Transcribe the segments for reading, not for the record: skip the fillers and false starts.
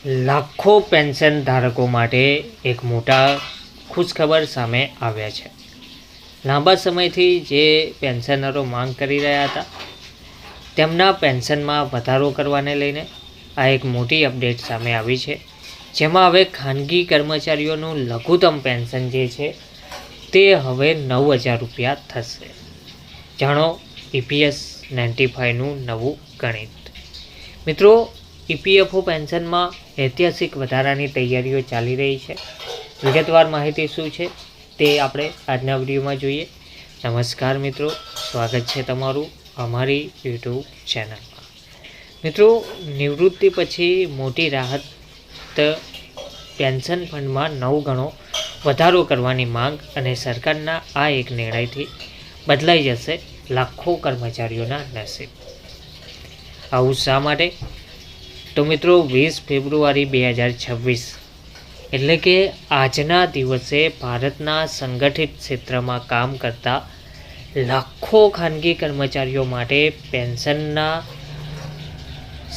લાખો પેન્શન ધારકો માટે એક મોટા ખુશખબર સામે આવ્યા છે. લાંબા સમયથી જે પેન્શનરો માંગ કરી રહ્યા હતા તેમના પેન્શનમાં વધારો કરવાને લઈને આ એક મોટી અપડેટ સામે આવી છે, જેમાં હવે ખાનગી કર્મચારીઓનું લઘુત્તમ પેન્શન જે છે તે હવે 9,000 રૂપિયા થશે. જાણો EPS 95નું નવું ગણિત. મિત્રો, EPFO પેન્શનમાં ઐતિહાસિક વધારાની તૈયારીઓ ચાલી રહી છે. વિગતવાર માહિતી શું છે તે આપણે આજના વિડીયોમાં જોઈએ. નમસ્કાર મિત્રો, સ્વાગત છે તમારું અમારી YouTube ચેનલમાં. મિત્રો, નિવૃત્તિ પછી મોટી રાહત પેન્શન ફંડમાં 9 ગણો વધારો કરવાની માંગ અને સરકારના આ એક નિર્ણયથી બદલાઈ જશે લાખો કર્મચારીઓના નસીબ. આવું શા માટે? તો મિત્રો, 20 ફેબ્રુઆરી 2026 એટલે કે આજના દિવસે ભારતના સંગઠિત ક્ષેત્રમાં કામ કરતા લાખો ખાનગી કર્મચારીઓ માટે પેન્શનના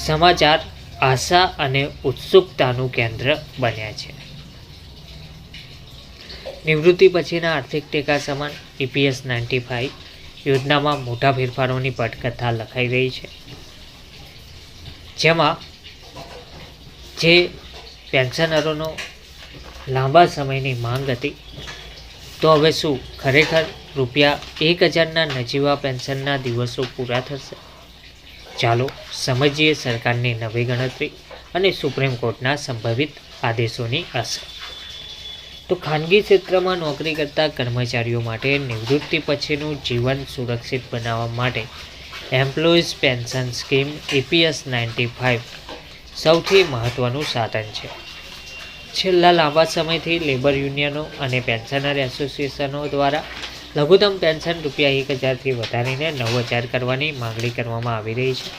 સમાચાર આશા અને ઉત્સુકતાનું કેન્દ્ર બન્યા છે. નિવૃત્તિ પછીના આર્થિક ટેકા સમાન EPS 95 યોજનામાં મોટા ફેરફારોની પટકથા લખાઈ રહી છે, જેમાં જે પેન્શનરોનો લાંબા સમયની માંગ હતી તો હવે શું ખરેખર રૂપિયા 1,000ના નજીવા પેન્શનના દિવસો પૂરા થશે? ચાલો સમજીએ સરકારની નવી ગણતરી અને સુપ્રીમ કોર્ટના સંભવિત આદેશોની અસર. તો ખાનગી ક્ષેત્રમાં નોકરી કરતા કર્મચારીઓ માટે નિવૃત્તિ પછીનું જીવન સુરક્ષિત બનાવવા માટે એમ્પ્લોઈઝ પેન્શન સ્કીમ EPS 95 સૌથી મહત્ત્વનું સાધન છે. છેલ્લા લાંબા સમયથી લેબર યુનિયનો અને પેન્શનર એસોસિએશનો દ્વારા લઘુત્તમ પેન્શન રૂપિયા 1,000થી વધારીને 9,000 કરવાની માંગણી કરવામાં આવી રહી છે.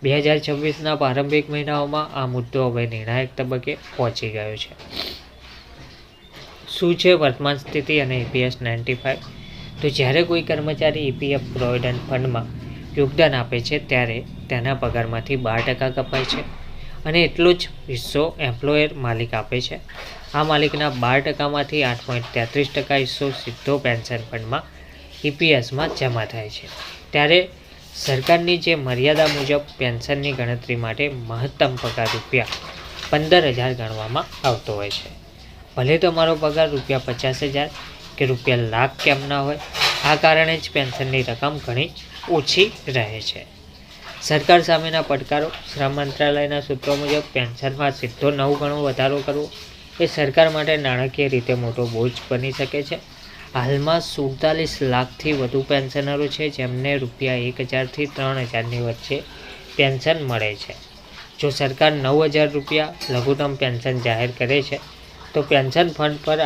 2026ના પ્રારંભિક મહિનાઓમાં આ મુદ્દો હવે નિર્ણાયક તબક્કે પહોંચી ગયો છે. શું છે વર્તમાન સ્થિતિ અને EPS 95? તો જ્યારે કોઈ કર્મચારી EPF પ્રોવિડન્ટ ફંડમાં યોગદાન આપે છે ત્યારે તેના પગારમાંથી 12% કપાય છે અને એટલો જ હિસ્સો એમ્પ્લોયર માલિક આપે છે. આ માલિકના 12%માંથી 8.33% હિસ્સો સીધો પેન્શન ફંડમાં EPSમાં જમા થાય છે. ત્યારે સરકારની જે મર્યાદા મુજબ પેન્શનની ગણતરી માટે મહત્તમ પગાર રૂપિયા 15,000 ગણવામાં આવતો હોય છે. ભલે તમારો પગાર રૂપિયા 50,000 કે રૂપિયા લાખ કેમ ના હોય, આ કારણે જ પેન્શનની રકમ ઘણી ઓછી રહે છે. સરકાર સામેના પડકારો. શ્રમ મંત્રાલયના સૂત્રો મુજબ પેન્શનમાં સીધો 9 ગણો વધારો કરવો એ સરકાર માટે નાણાકીય રીતે મોટો બોજ બની શકે છે. હાલમાં 47 લાખથી વધુ પેન્શનરો છે જેમને રૂપિયા 1,000થી 3,000ની વચ્ચે પેન્શન મળે છે. જો સરકાર 9,000 રૂપિયા લઘુત્તમ પેન્શન જાહેર કરે છે તો પેન્શન ફંડ પર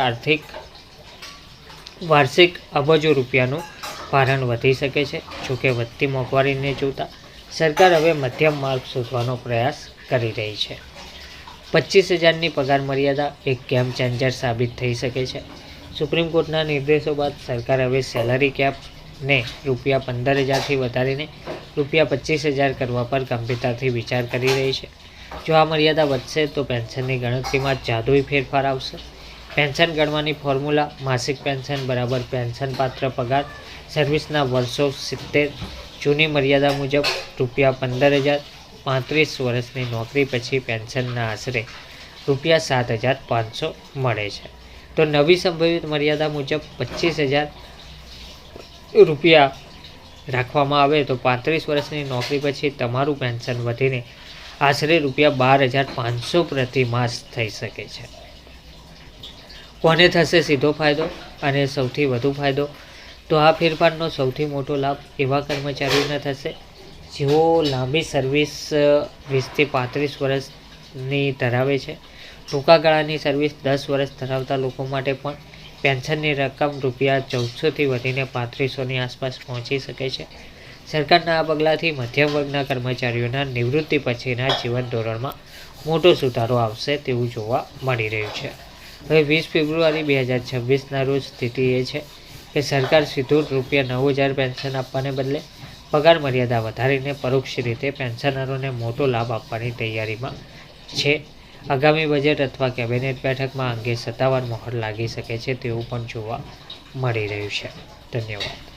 વાર્ષિક અબજો રૂપિયાનું ભારણ વધી શકે છે. જોકે વધતી મોંઘવારીને જોતા સરકાર હવે મધ્યમ માર્ગ શોધવાનો પ્રયાસ કરી રહી છે. 25,000ની પગાર મર્યાદા એક ગેમ ચેન્જર સાબિત થઈ શકે છે. સુપ્રીમ કોર્ટના નિર્દેશો બાદ સરકાર હવે સેલરી કેપને રૂપિયા 15,000થી વધારીને રૂપિયા 25,000 કરવા પર ગંભીરતાથી વિચાર કરી રહી છે. જો આ મર્યાદા વધશે તો પેન્શનની ગણતરીમાં જાદુઈ ફેરફાર આવશે. પેન્શન ગણવાની ફોર્મ્યુલા: માસિક પેન્શન બરાબર પેન્શન પાત્ર પગાર સર્વિસના વર્ષો 70. જૂની મર્યાદા મુજબ રૂપિયા 15,000. 35 વર્ષની નોકરી પછી પેન્શનના આશરે રૂપિયા 7,500 મળે છે. તો નવી સંભવિત મર્યાદા મુજબ 25,000 રૂપિયા રાખવામાં આવે તો 35 વર્ષની નોકરી પછી તમારું પેન્શન વધીને આશરે રૂપિયા 12,500 પ્રતિ માસ થઈ શકે છે. કોને થશે સીધો ફાયદો અને સૌથી વધુ ફાયદો? તો આ ફેરફારનો સૌથી મોટો લાભ એવા કર્મચારીઓને થશે જેઓ લાંબી સર્વિસ 20થી 35 વર્ષની ધરાવે છે. ટૂંકા ગાળાની સર્વિસ 10 વર્ષ ધરાવતા લોકો માટે પણ પેન્શનની રકમ રૂપિયા 1,400થી વધીને 3,500ની આસપાસ પહોંચી શકે છે. સરકારના આ પગલાંથી મધ્યમ વર્ગના કર્મચારીઓના નિવૃત્તિ પછીના જીવન ધોરણમાં મોટો સુધારો આવશે તેવું જોવા મળી રહ્યું છે. હવે 20 ફેબ્રુઆરી 2026ના રોજ સ્થિતિ એ છે કે સરકાર સીધું રૂપિયા 9,000 પેન્શન આપવાને બદલે પગાર મર્યાદા વધારીને પરોક્ષ રીતે પેન્શનરોને મોટો લાભ આપવાની તૈયારીમાં છે. આગામી બજેટ અથવા કેબિનેટ બેઠકમાં અંગે સત્તાવાર મહોર લાગી શકે છે તેવું પણ જોવા મળી રહ્યું છે. ધન્યવાદ.